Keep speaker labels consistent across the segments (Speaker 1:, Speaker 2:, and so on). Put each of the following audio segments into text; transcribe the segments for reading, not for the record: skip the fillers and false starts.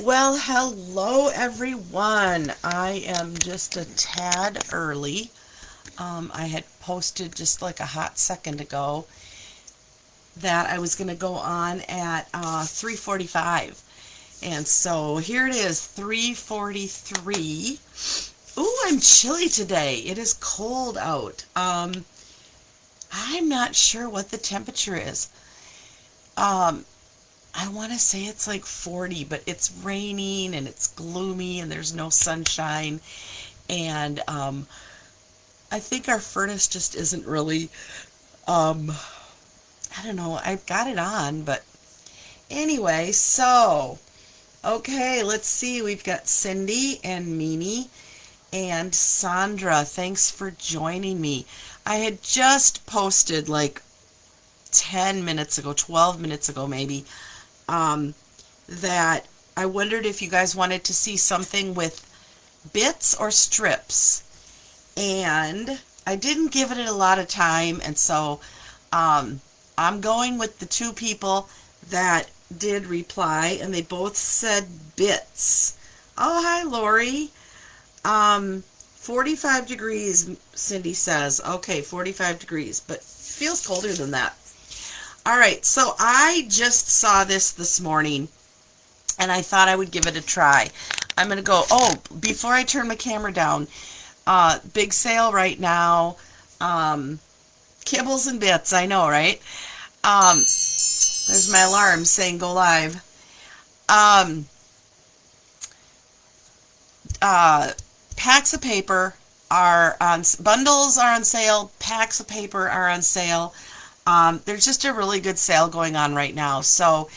Speaker 1: Well, hello everyone. I am just a tad early. I had posted just like a hot second ago that I was going to go on at 3:45. And so here it is, 3:43. Ooh, I'm chilly today. It is cold out. I'm not sure what the temperature is. I want to say it's like 40, but it's raining and it's gloomy and there's no sunshine. And I think our furnace just isn't really, I don't know, I've got it on, but anyway, so, okay, let's see. We've got Cindy and Mimi and Sandra. Thanks for joining me. I had just posted like 10 minutes ago, 12 minutes ago maybe, that I wondered if you guys wanted to see something with bits or strips. And I didn't give it a lot of time, and so I'm going with the two people that did reply, and they both said bits. Oh, hi, Lori. 45 degrees, Cindy says. Okay, 45 degrees, but it feels colder than that. All right, so I just saw this morning, and I thought I would give it a try. I'm going to go, before I turn my camera down, big sale right now, kibbles and bits, I know, right? There's my alarm saying go live. Packs of paper are on, bundles are on sale, packs of paper are on sale. There's just a really good sale going on right now. So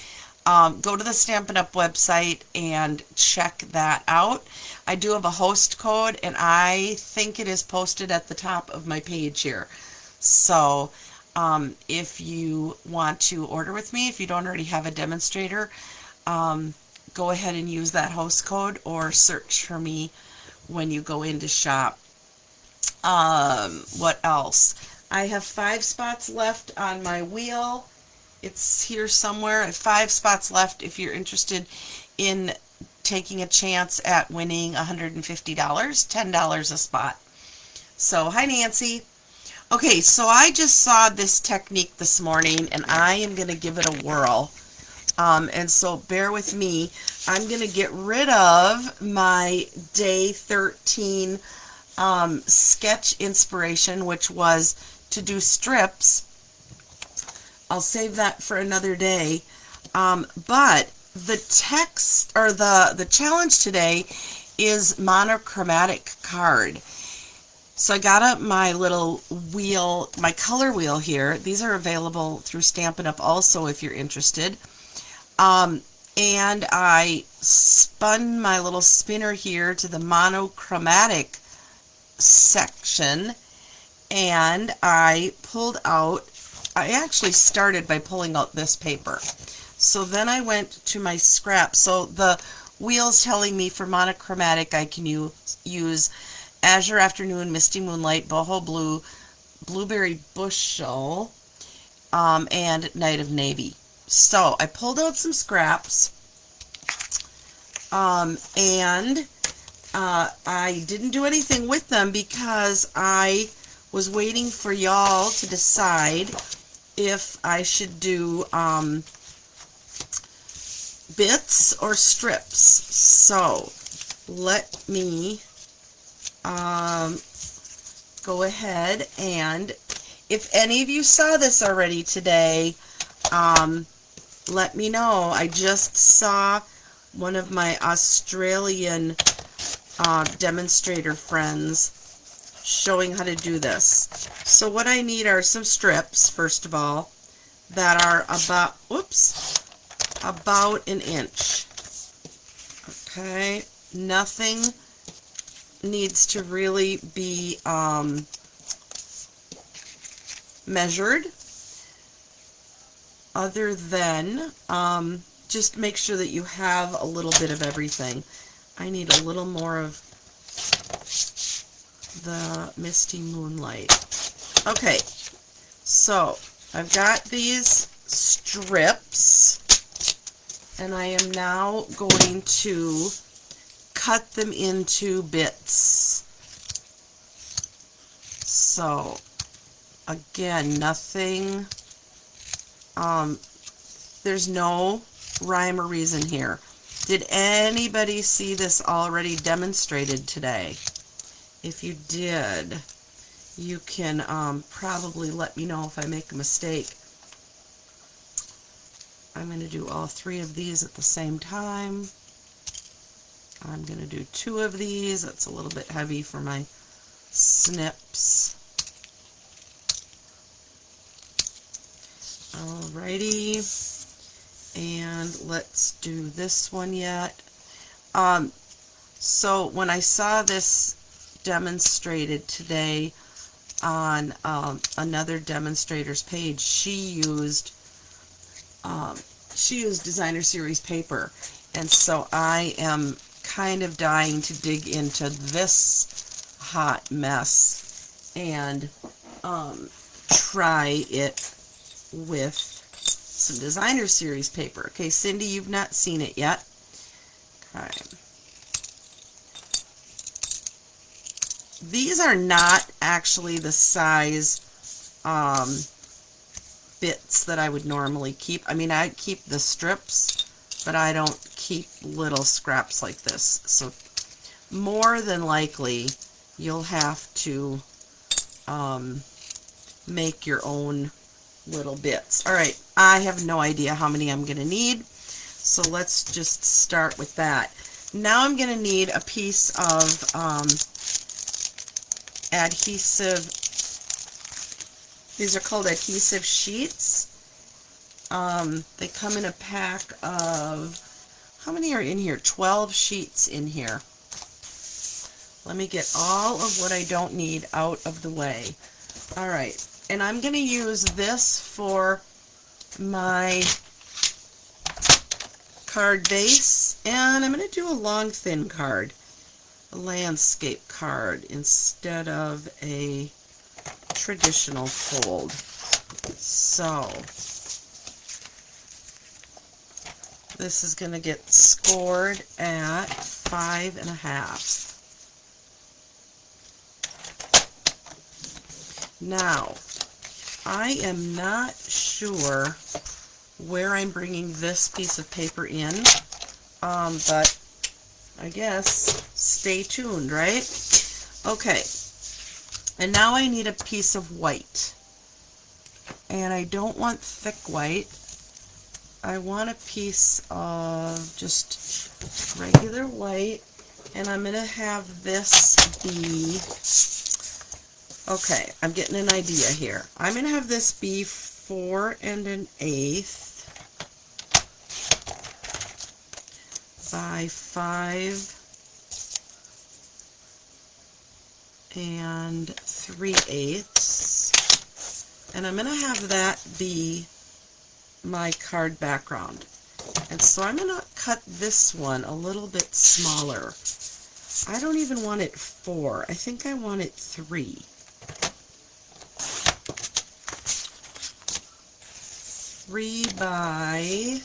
Speaker 1: go to the Stampin' Up! Website and check that out. I do have a host code, and I think it is posted at the top of my page here. So if you want to order with me, if you don't already have a demonstrator, go ahead and use that host code or search for me when you go in to shop. What else? I have 5 spots left on my wheel. It's here somewhere. I have 5 spots left if you're interested in taking a chance at winning $150, $10 a spot. So, hi Nancy. Okay, so I just saw this technique this morning, and I am going to give it a whirl. And so bear with me. I'm going to get rid of my day 13 sketch inspiration, which was to do strips. I'll save that for another day. But the text, or the challenge today is monochromatic card. So I got up my little wheel, my color wheel here. These are available through Stampin' Up! Also if you're interested. And I spun my little spinner here to the monochromatic section, and I pulled out, I actually started by pulling out this paper. So then I went to my scrap. So the wheel's telling me for monochromatic I can use Azure Afternoon, Misty Moonlight, Boho Blue, Blueberry Bushel, and Night of Navy. So I pulled out some scraps, and I didn't do anything with them because I was waiting for y'all to decide if I should do bits or strips. So let me go ahead, and if any of you saw this already today, let me know. I just saw one of my Australian demonstrator friends showing how to do this. So what I need are some strips, first of all, that are about an inch. Okay, nothing needs to really be measured, other than just make sure that you have a little bit of everything. I need a little more of the Misty Moonlight. Okay, so I've got these strips, And I am now going to cut them into bits. So again, nothing, there's no rhyme or reason here. Did anybody see this already demonstrated today? If you did, you can probably let me know if I make a mistake. I'm going to do all 3 of these at the same time. I'm going to do 2 of these. That's a little bit heavy for my snips. Alrighty, and let's do this one yet. So when I saw this demonstrated today on another demonstrator's page, she used designer series paper, and so I am kind of dying to dig into this hot mess and try it with some designer series paper. Okay, Cindy, you've not seen it yet. Okay. These are not actually the size bits that I would normally keep. I mean, I keep the strips, but I don't keep little scraps like this. So more than likely, you'll have to make your own little bits. Alright, I have no idea how many I'm going to need, so let's just start with that. Now I'm going to need a piece of adhesive. These are called adhesive sheets. They come in a pack of, how many are in here? 12 sheets in here. Let me get all of what I don't need out of the way. Alright, and I'm going to use this for my card base, and I'm going to do a long thin card, a landscape card, instead of a traditional fold. So this is going to get scored at 5.5. Now, I am not sure where I'm bringing this piece of paper in, but I guess stay tuned, right? Okay, and now I need a piece of white, and I don't want thick white. I want a piece of just regular white, and I'm going to have this be, okay, I'm getting an idea here. I'm going to have this be 4 1/8 by 5 3/8, and I'm going to have that be my card background. And so I'm going to cut this one a little bit smaller. I don't even want it 4. I think I want it 3. 3 by,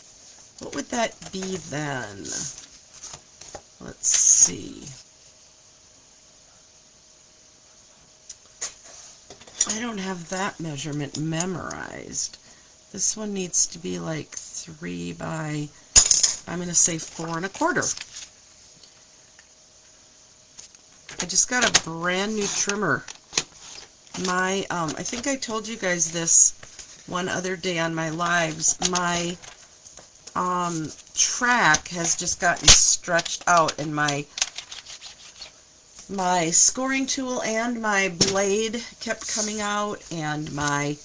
Speaker 1: what would that be then? Let's see. I don't have that measurement memorized. This one needs to be like 3 by, I'm going to say 4 1/4. I just got a brand new trimmer. My, I think I told you guys this one other day on my lives. My track has just gotten stretched out, and my scoring tool and my blade kept coming out, and my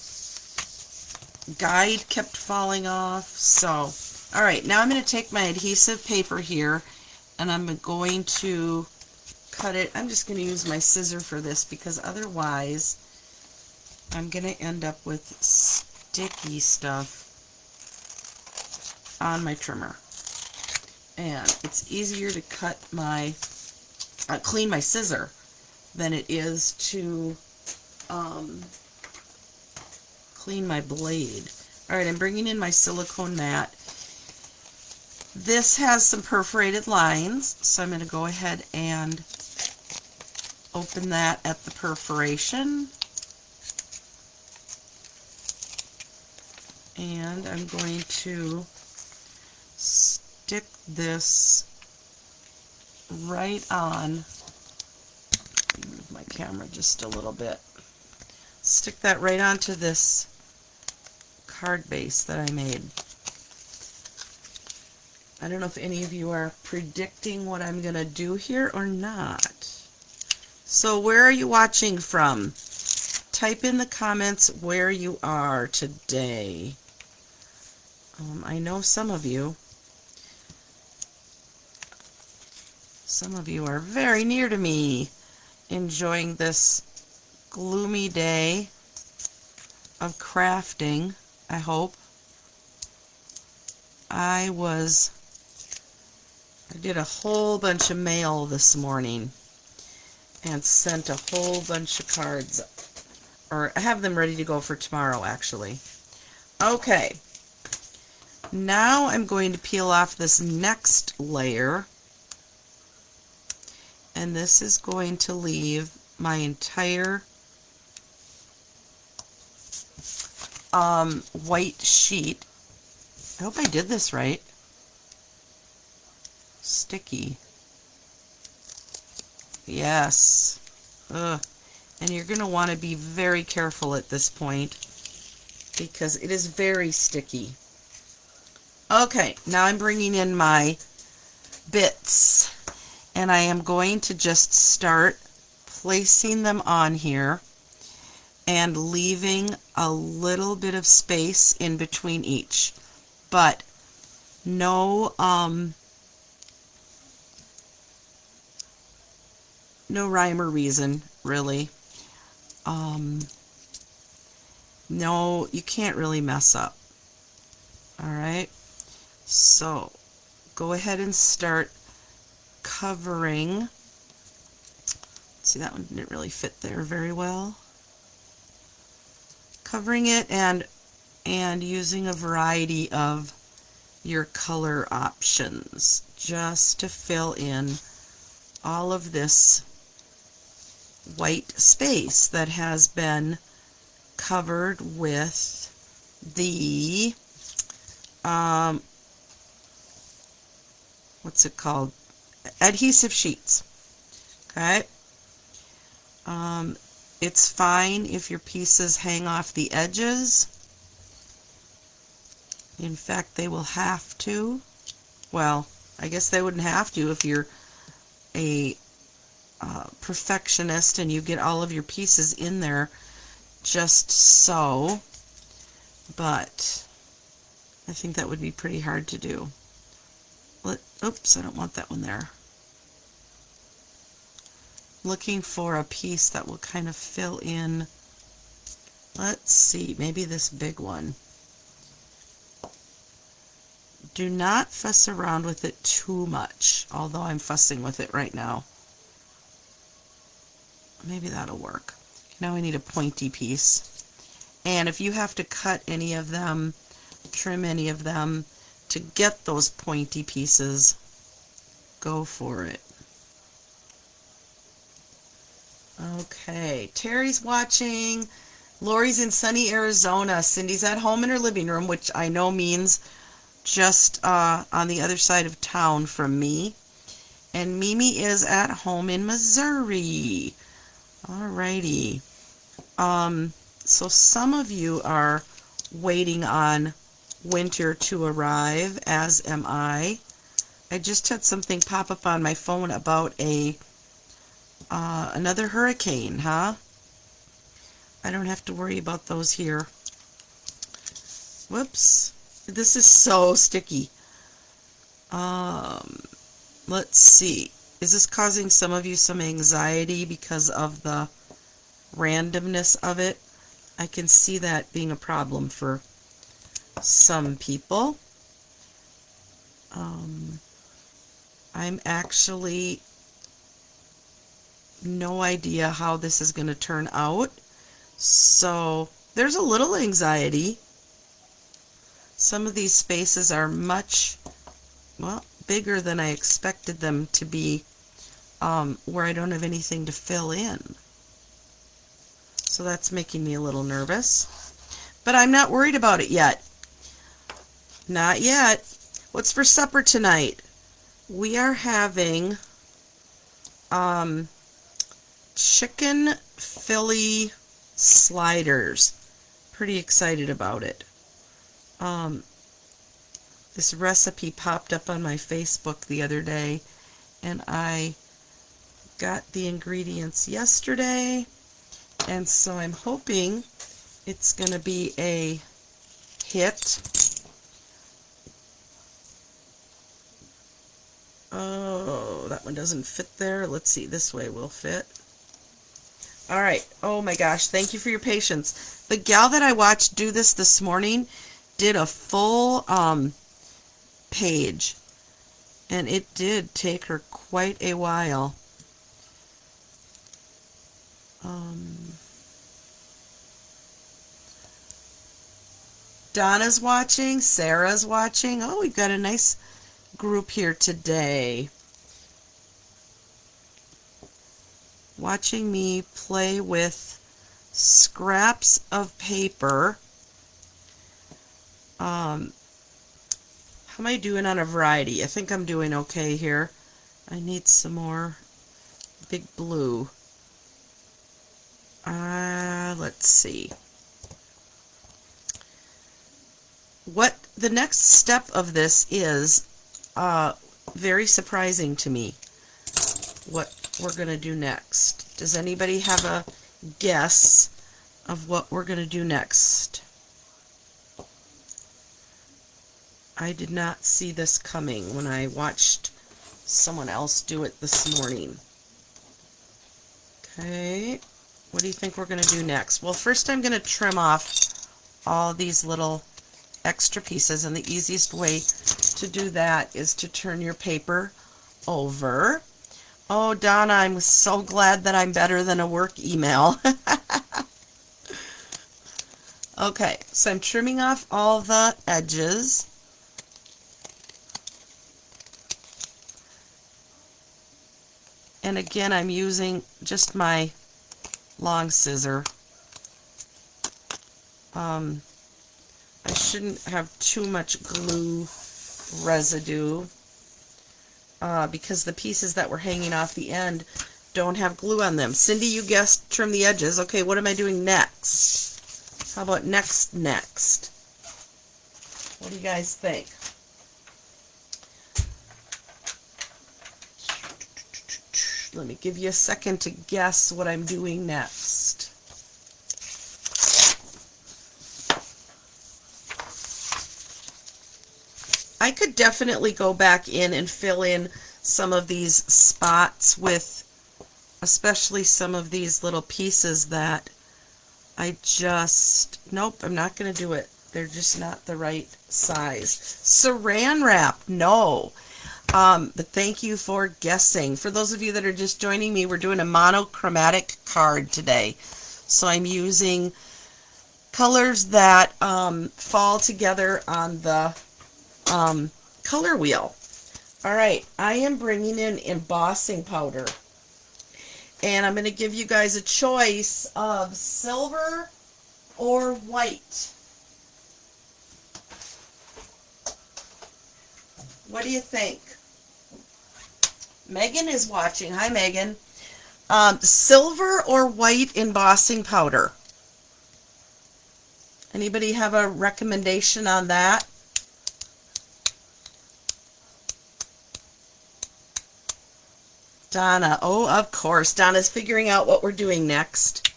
Speaker 1: guide kept falling off. So, alright, now I'm going to take my adhesive paper here, and I'm going to cut it. I'm just going to use my scissor for this, because otherwise I'm going to end up with sticky stuff on my trimmer. And it's easier to cut my, clean my scissor than it is to clean my blade. Alright, I'm bringing in my silicone mat, This has some perforated lines, so I'm going to go ahead and open that at the perforation. And I'm going to stick this right on. Move my camera just a little bit. Stick that right onto this card base that I made. I don't know if any of you are predicting what I'm going to do here or not. So where are you watching from? Type in the comments where you are today. I know some of you are very near to me, enjoying this gloomy day of crafting, I hope. I did a whole bunch of mail this morning and sent a whole bunch of cards, or I have them ready to go for tomorrow actually. Okay, now I'm going to peel off this next layer, and this is going to leave my entire white sheet. I hope I did this right. Sticky. Yes. Ugh. And you're going to want to be very careful at this point because it is very sticky. Okay, now I'm bringing in my bits, and I am going to just start placing them on here and leaving a little bit of space in between each, but no rhyme or reason, really. No, you can't really mess up. Alright, so go ahead and start covering. See, that one didn't really fit there very well. Covering it and using a variety of your color options just to fill in all of this white space that has been covered with the what's it called? Adhesive sheets. Okay. It's fine if your pieces hang off the edges. In fact, they will have to. Well, I guess they wouldn't have to if you're a perfectionist and you get all of your pieces in there just so, but I think that would be pretty hard to do. Oops, I don't want that one there. Looking for a piece that will kind of fill in. Let's see, maybe this big one. Do not fuss around with it too much, although I'm fussing with it right now. Maybe that'll work. Now I need a pointy piece. And if you have to cut any of them, trim any of them to get those pointy pieces, go for it. Okay, Terry's watching. Lori's in sunny Arizona. Cindy's at home in her living room, which I know means just on the other side of town from me. And Mimi is at home in Missouri. Alrighty. So some of you are waiting on winter to arrive, as am I. I just had something pop up on my phone about another hurricane, huh? I don't have to worry about those here. Whoops. This is so sticky. Let's see. Is this causing some of you some anxiety because of the randomness of it? I can see that being a problem for some people. I'm actually no idea how this is going to turn out. So there's a little anxiety. Some of these spaces are much well, bigger than I expected them to be, where I don't have anything to fill in. So that's making me a little nervous. But I'm not worried about it yet. Not yet. What's for supper tonight? We are having chicken Philly sliders. Pretty excited about it. This recipe popped up on my Facebook the other day, and I got the ingredients yesterday, and so I'm hoping it's going to be a hit. Oh, that one doesn't fit there. Let's see, this way will fit. All right. Oh my gosh, thank you for your patience. The gal that I watched do this morning did a full page, and it did take her quite a while. Donna's watching, Sarah's watching. Oh, we've got a nice group here today. Watching me play with scraps of paper. How am I doing on a variety? I think I'm doing okay here. I need some more big blue. Let's see. What the next step of this is very surprising to me. What we're going to do next. Does anybody have a guess of what we're going to do next? I did not see this coming when I watched someone else do it this morning. Okay, what do you think we're going to do next? Well, first I'm going to trim off all these little extra pieces, and the easiest way to do that is to turn your paper over. Oh, Donna, I'm so glad that I'm better than a work email. Okay, so I'm trimming off all the edges. And again, I'm using just my long scissor. I shouldn't have too much glue residue because the pieces that were hanging off the end don't have glue on them. Cindy, you guessed trim the edges. Okay, what am I doing next? How about next? What do you guys think? Let me give you a second to guess what I'm doing next. I could definitely go back in and fill in some of these spots with especially some of these little pieces that I just, nope, I'm not going to do it. They're just not the right size. Saran wrap, no. But thank you for guessing. For those of you that are just joining me, we're doing a monochromatic card today. So I'm using colors that fall together on the color wheel. All right, I am bringing in embossing powder. And I'm going to give you guys a choice of silver or white. What do you think? Megan is watching. Hi, Megan. Silver or white embossing powder? Anybody have a recommendation on that? Donna. Oh, of course. Donna's figuring out what we're doing next.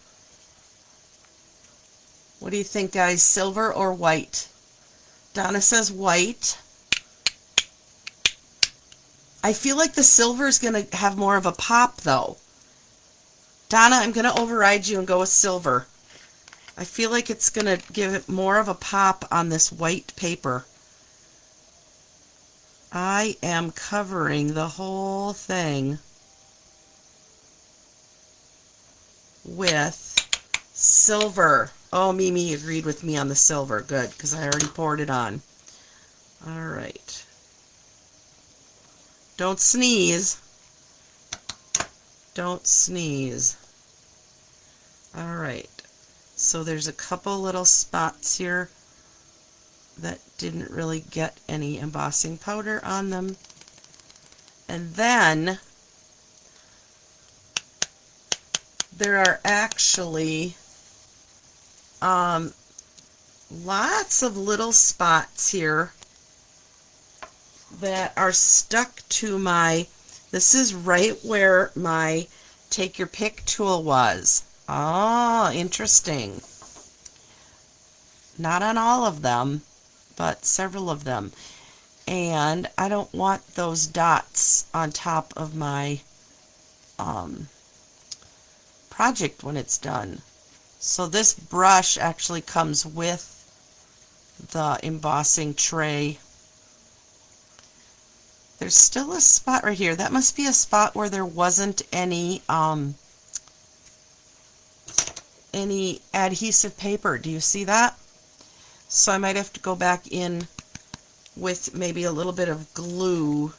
Speaker 1: What do you think, guys? Silver or white? Donna says white. I feel like the silver is going to have more of a pop, though. Donna, I'm going to override you and go with silver. I feel like it's going to give it more of a pop on this white paper. I am covering the whole thing with silver. Oh, Mimi agreed with me on the silver. Good, because I already poured it on. All right. Don't sneeze. Don't sneeze. All right. So there's a couple little spots here that didn't really get any embossing powder on them. And then there are actually lots of little spots here that are stuck to my, this is right where my take your pick tool was. Oh, interesting. Not on all of them, but several of them. And I don't want those dots on top of my project when it's done. So this brush actually comes with the embossing tray. There's still a spot right here. That must be a spot where there wasn't any adhesive paper. Do you see that? So I might have to go back in with maybe a little bit of glue.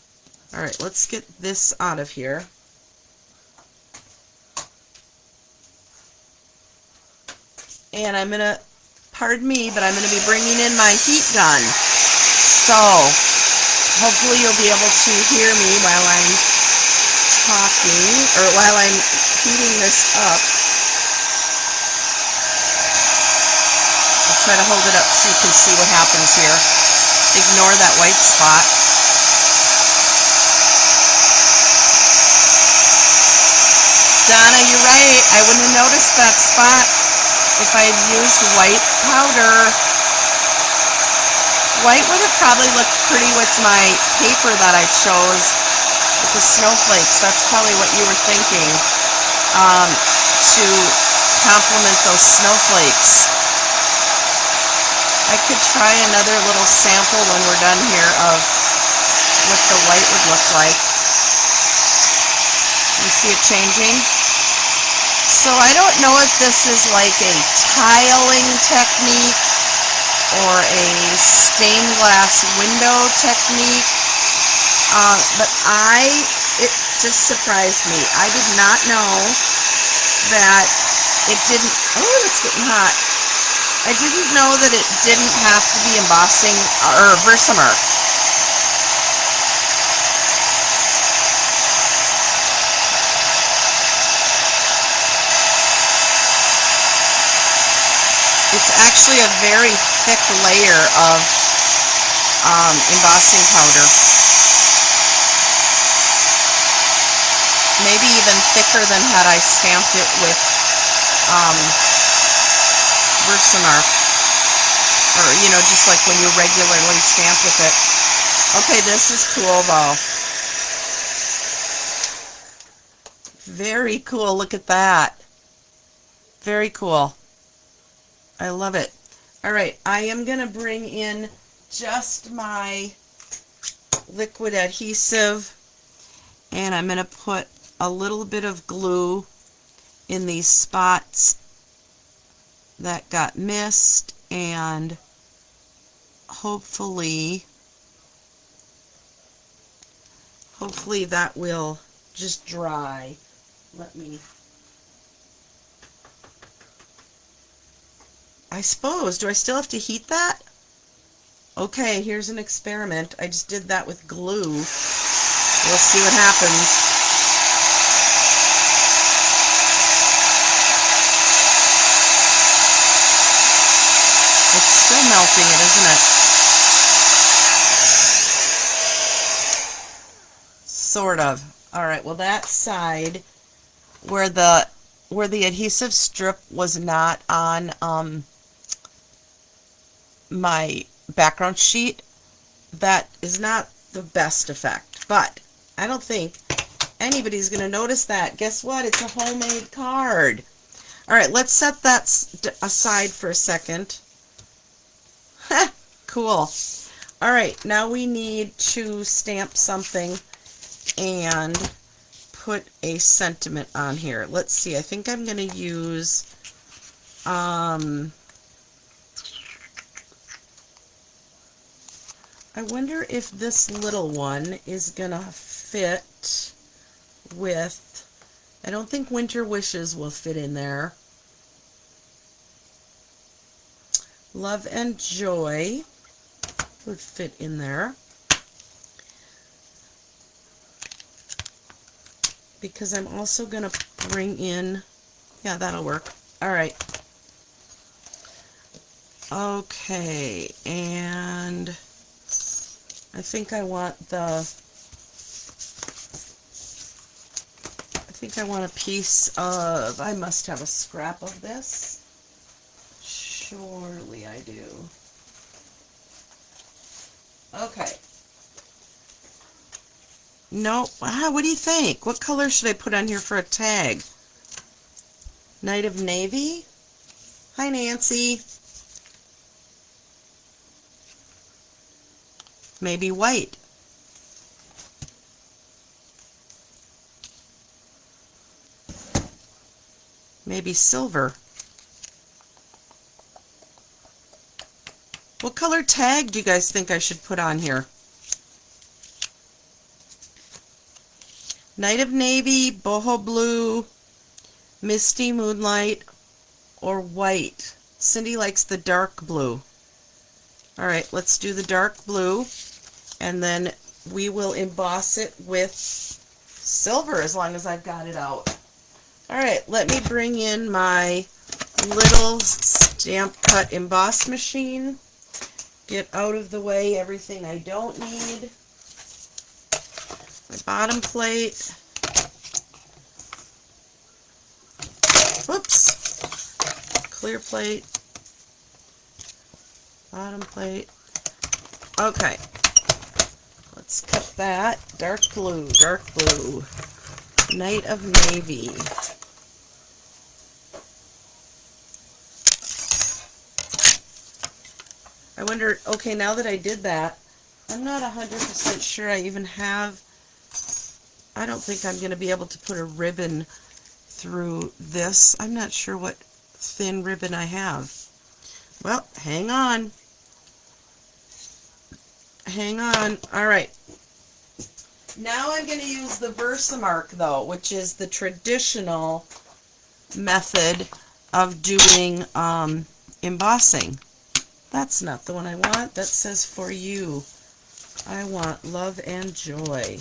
Speaker 1: All right, let's get this out of here. And I'm going to, pardon me, but I'm going to be bringing in my heat gun. So hopefully you'll be able to hear me while I'm talking, or while I'm heating this up. I'll try to hold it up so you can see what happens here. Ignore that white spot. Donna, you're right. I wouldn't have noticed that spot if I had used white powder. White would have probably looked pretty with my paper that I chose with the snowflakes. That's probably what you were thinking, to complement those snowflakes. I could try another little sample when we're done here of what the white would look like. You see it changing? So I don't know if this is like a tiling technique or a stained glass window technique, but it just surprised me. I did not know that it didn't, oh, it's getting hot. I didn't know that it didn't have to be embossing or Versamark. It's actually a very thick layer of embossing powder. Maybe even thicker than had I stamped it with Versamark. Or, you know, just like when you regularly stamp with it. Okay, this is cool though. Very cool. Look at that. Very cool. I love it. All right, I am going to bring in just my liquid adhesive, and I'm going to put a little bit of glue in these spots that got missed, and hopefully that will just dry. Let me, I suppose, do I still have to heat that? Okay, here's an experiment. I just did that with glue. We'll see what happens. It's still melting it, isn't it? Sort of. Alright, well that side where the adhesive strip was not on my background sheet, that is not the best effect, but I don't think anybody's going to notice that. Guess what? It's a homemade card. Alright, let's set that aside for a second. Cool. Alright, now we need to stamp something and put a sentiment on here. Let's see, I think I'm going to use I wonder if this little one is gonna fit with, I don't think Winter Wishes will fit in there. Love and Joy would fit in there, because I'm also going to bring in, yeah, that'll work. All right. Okay, and I think I want a piece of, I must have a scrap of this. Surely I do. Okay. No, what do you think? What color should I put on here for a tag? Night of Navy? Hi, Nancy. Maybe white. Maybe silver. What color tag do you guys think I should put on here? Night of Navy, boho blue, misty moonlight, or white. Cindy likes the dark blue. All right, let's do the dark blue, and then we will emboss it with silver as long as I've got it out. All right, let me bring in my little stamp cut emboss machine. Get out of the way everything I don't need. My bottom plate. Whoops. Clear plate. Bottom plate. Okay. Let's cut that. Dark blue, dark blue. Night of Navy. I wonder, okay, now that I did that, I'm not 100% sure I even have, I don't think I'm going to be able to put a ribbon through this. I'm not sure what thin ribbon I have. Well, hang on. Hang on. All right. Now I'm going to use the Versamark, though, which is the traditional method of doing embossing. That's not the one I want. That says For You. I want Love and Joy.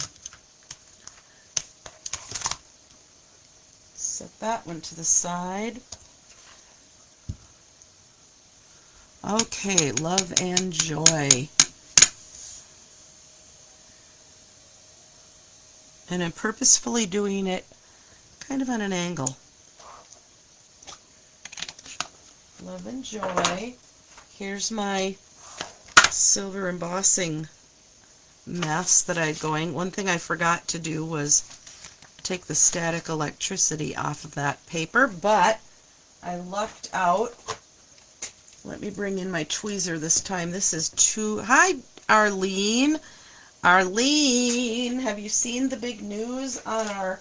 Speaker 1: Set that one to the side. Okay, Love and Joy. And I'm purposefully doing it kind of on an angle. Love and Joy. Here's my silver embossing mess that I had going. One thing I forgot to do was take the static electricity off of that paper, but I lucked out. Let me bring in my tweezer this time. This is Hi, Arlene. Arlene, have you seen the big news on our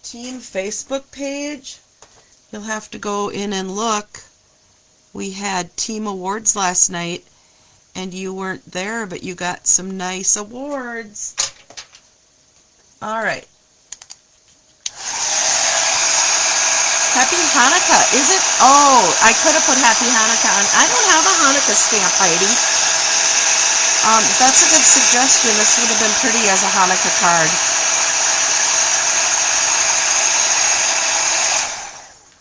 Speaker 1: team Facebook page? You'll have to go in and look. We had team awards last night, and you weren't there, but you got some nice awards. All right. Happy Hanukkah. Is it? Oh, I could have put Happy Hanukkah on. I don't have a Hanukkah stamp, Heidi. That's a good suggestion. This would have been pretty as a Hanukkah card.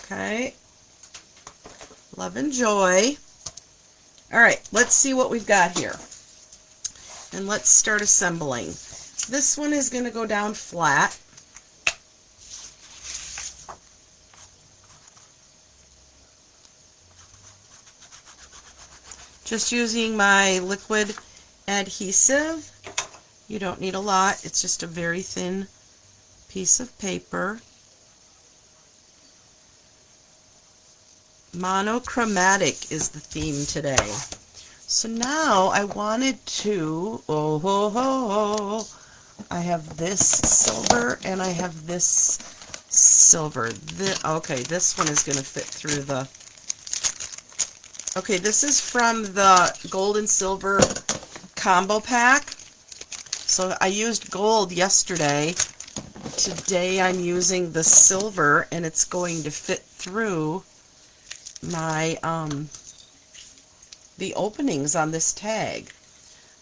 Speaker 1: Okay. Love and Joy. All right, let's see what we've got here. And let's start assembling. This one is going to go down flat. Just using my liquid adhesive. You don't need a lot. It's just a very thin piece of paper. Monochromatic is the theme today. So now I wanted to, I have this silver and I have this silver. Okay, this one is going to fit through the, okay, this is from the gold and silver combo pack. So I used gold yesterday. Today I'm using the silver, and it's going to fit through my the openings on this tag.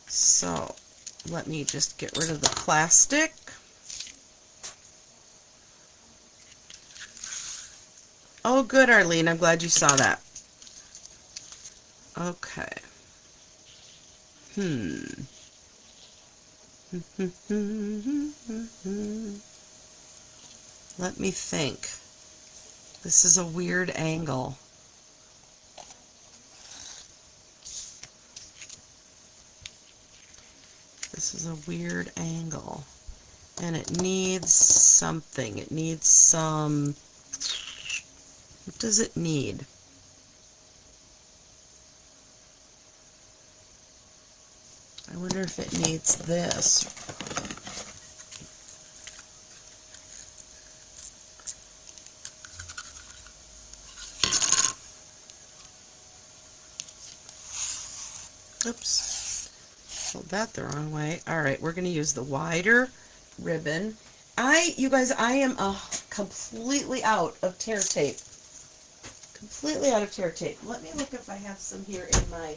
Speaker 1: So let me just get rid of the plastic. Oh, good, Arlene. I'm glad you saw that. Okay. Let me think. This is a weird angle. This is a weird angle. And it needs something. It needs some... What does it need? I wonder if it needs this. Oops. Pulled that the wrong way. Alright, we're going to use the wider ribbon. You guys, I am completely out of tear tape. Completely out of tear tape. Let me look if I have some here in my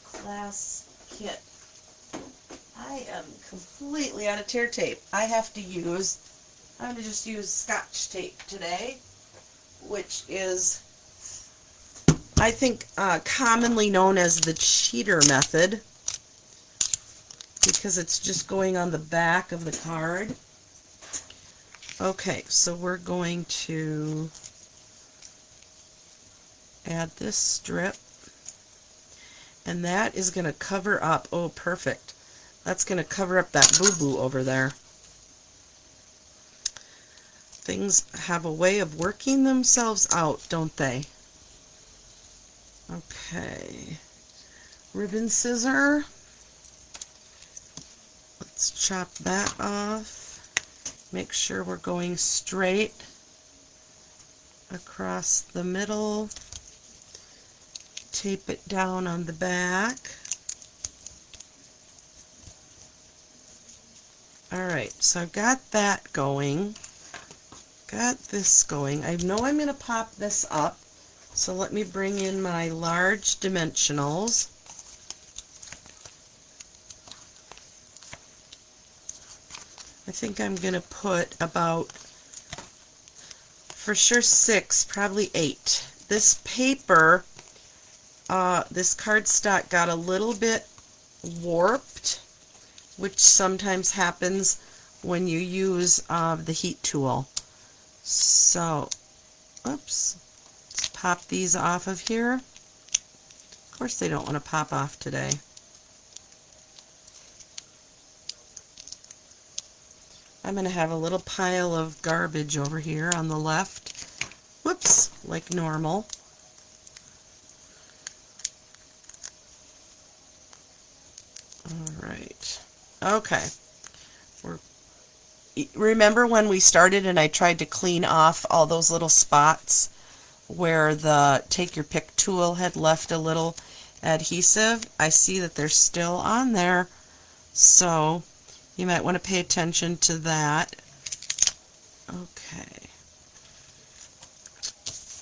Speaker 1: class kit. I am completely out of tear tape. I'm going to just use Scotch tape today, which is, I think, commonly known as the cheater method, because it's just going on the back of the card. Okay, so we're going to add this strip, and that is going to cover up, oh perfect, that's going to cover up that boo-boo over there. Things have a way of working themselves out, don't they? Okay, ribbon scissor, let's chop that off. Make sure we're going straight across the middle. Tape it down on the back. Alright, so I've got that going. Got this going. I know I'm going to pop this up, so let me bring in my large dimensionals. I think I'm going to put about, for sure 6, probably 8. This paper, this cardstock got a little bit warped, which sometimes happens when you use the heat tool. So, oops, let's pop these off of here. Of course they don't want to pop off today. I'm going to have a little pile of garbage over here on the left. Whoops, like normal. Alright. Okay. Remember when we started and I tried to clean off all those little spots where the Take Your Pick tool had left a little adhesive? I see that they're still on there, so you might want to pay attention to that. Okay.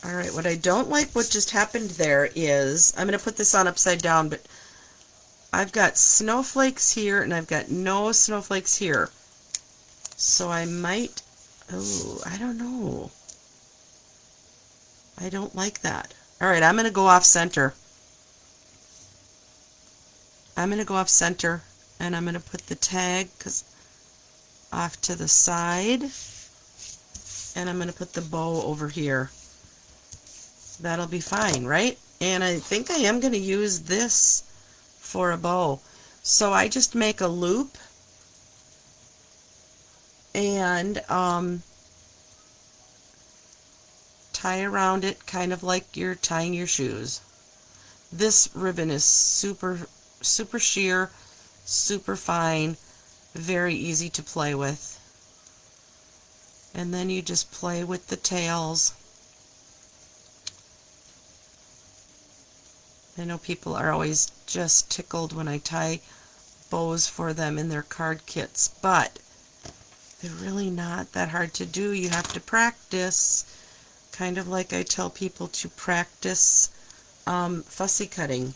Speaker 1: Alright, what I don't like what just happened there is, I'm going to put this on upside down, but I've got snowflakes here and I've got no snowflakes here. So I might, I don't know. I don't like that. Alright, I'm going to go off center. I'm going to go off center, and I'm going to put the tag off to the side, and I'm going to put the bow over here. That'll be fine, right? And I think I am going to use this for a bow. So I just make a loop and tie around it, kind of like you're tying your shoes. This ribbon is super sheer, super fine, very easy to play with. And then you just play with the tails. I know people are always just tickled when I tie bows for them in their card kits, but they're really not that hard to do. You have to practice, kind of like I tell people to practice fussy cutting.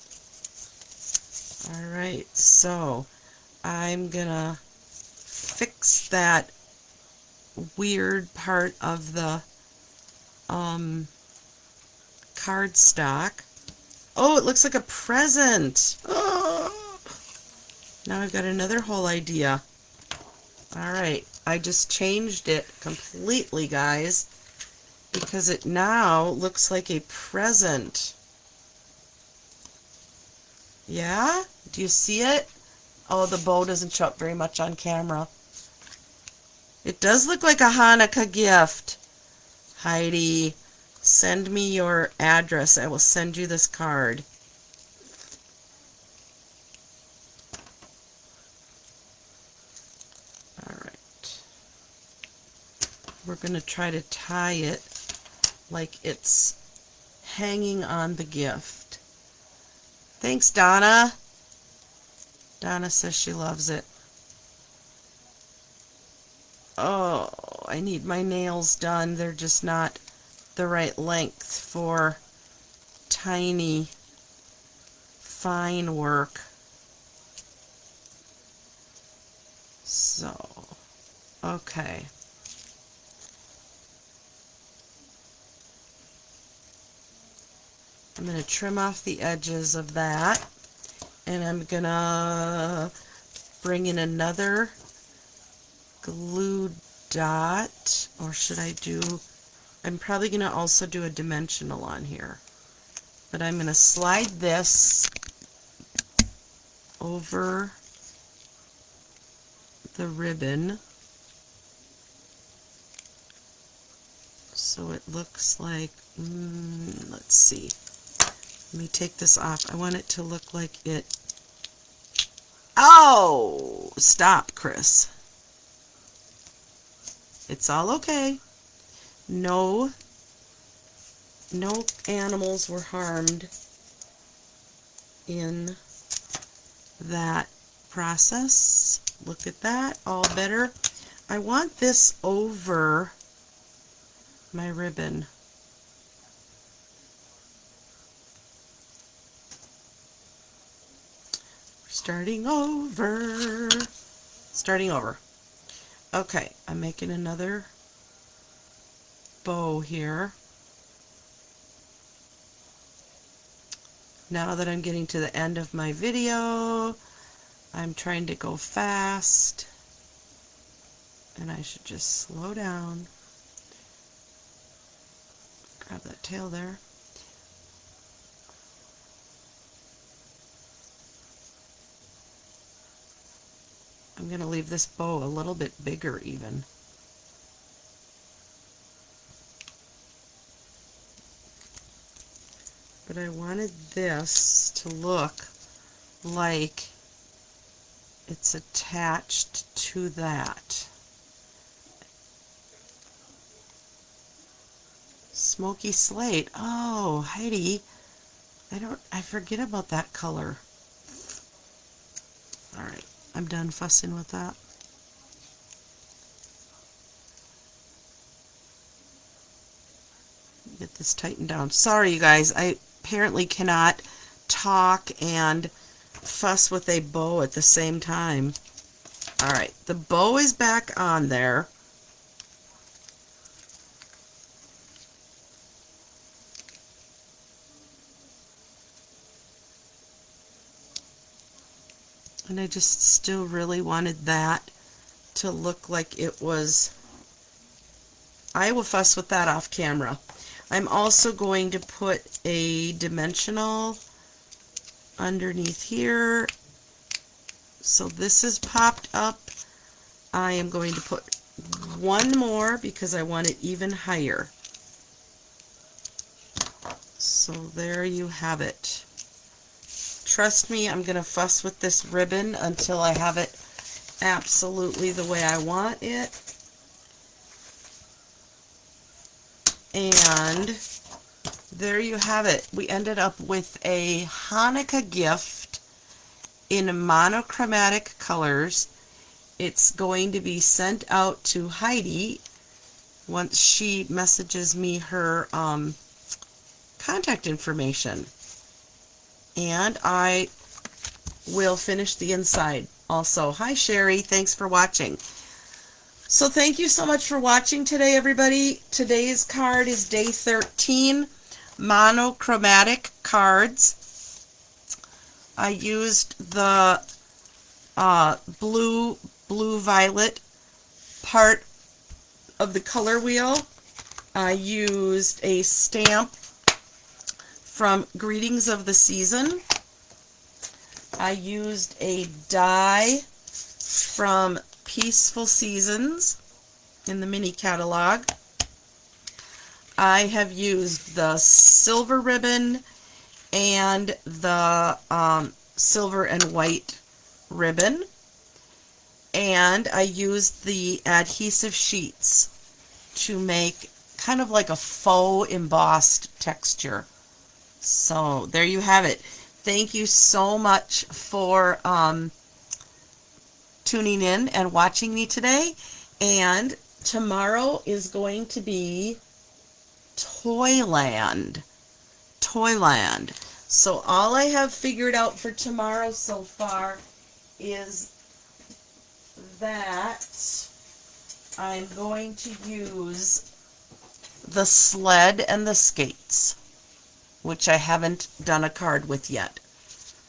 Speaker 1: Alright, so I'm gonna fix that weird part of the cardstock. Oh, it looks like a present. Oh, now I've got another whole idea. Alright, I just changed it completely, guys, because it now looks like a present. Yeah? Do you see it? Oh, the bow doesn't show up very much on camera. It does look like a Hanukkah gift. Heidi, send me your address. I will send you this card. Alright. We're going to try to tie it like it's hanging on the gift. Thanks, Donna. Donna says she loves it. Oh, I need my nails done. They're just not the right length for tiny, fine work. So, okay. I'm going to trim off the edges of that, and I'm going to bring in another glue dot, or should I do, I'm probably going to also do a dimensional on here, but I'm going to slide this over the ribbon so it looks like, let's see, let me take this off. I want it to look like it, oh, stop, Chris. It's all okay. No animals were harmed in that process. Look at that, all better. I want this over my ribbon. Starting over. Okay, I'm making another bow here. Now that I'm getting to the end of my video, I'm trying to go fast, and I should just slow down. Grab that tail there. I'm going to leave this bow a little bit bigger even. But I wanted this to look like it's attached to that. Smoky slate. Oh, Heidi, I forget about that color. Alright, I'm done fussing with that. Get this tightened down. Sorry, you guys, I apparently cannot talk and fuss with a bow at the same time. Alright, the bow is back on there. And I just still really wanted that to look like it was. I will fuss with that off camera. I'm also going to put a dimensional underneath here. So this is popped up. I am going to put one more because I want it even higher. So there you have it. Trust me, I'm going to fuss with this ribbon until I have it absolutely the way I want it. And there you have it. We ended up with a Hanukkah gift in monochromatic colors. It's going to be sent out to Heidi once she messages me her contact information. And I will finish the inside also. Hi Sherry, thanks for watching. So thank you so much for watching today, everybody. Today's card is day 13, monochromatic cards. I used the blue-violet part of the color wheel. I used a stamp from Greetings of the Season. I used a die from Peaceful Seasons in the mini catalog. I have used the silver ribbon and the silver and white ribbon, and I used the adhesive sheets to make kind of like a faux embossed texture. So there you have it. Thank you so much for tuning in and watching me today. And tomorrow is going to be Toyland. Toyland. So all I have figured out for tomorrow so far is that I'm going to use the sled and the skates, which I haven't done a card with yet.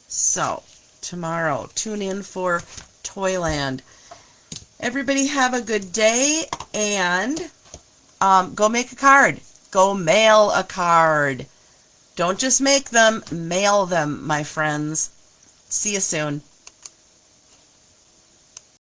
Speaker 1: So tomorrow, tune in for Toyland. Everybody have a good day, and go make a card. Go mail a card. Don't just make them, mail them, my friends. See you soon.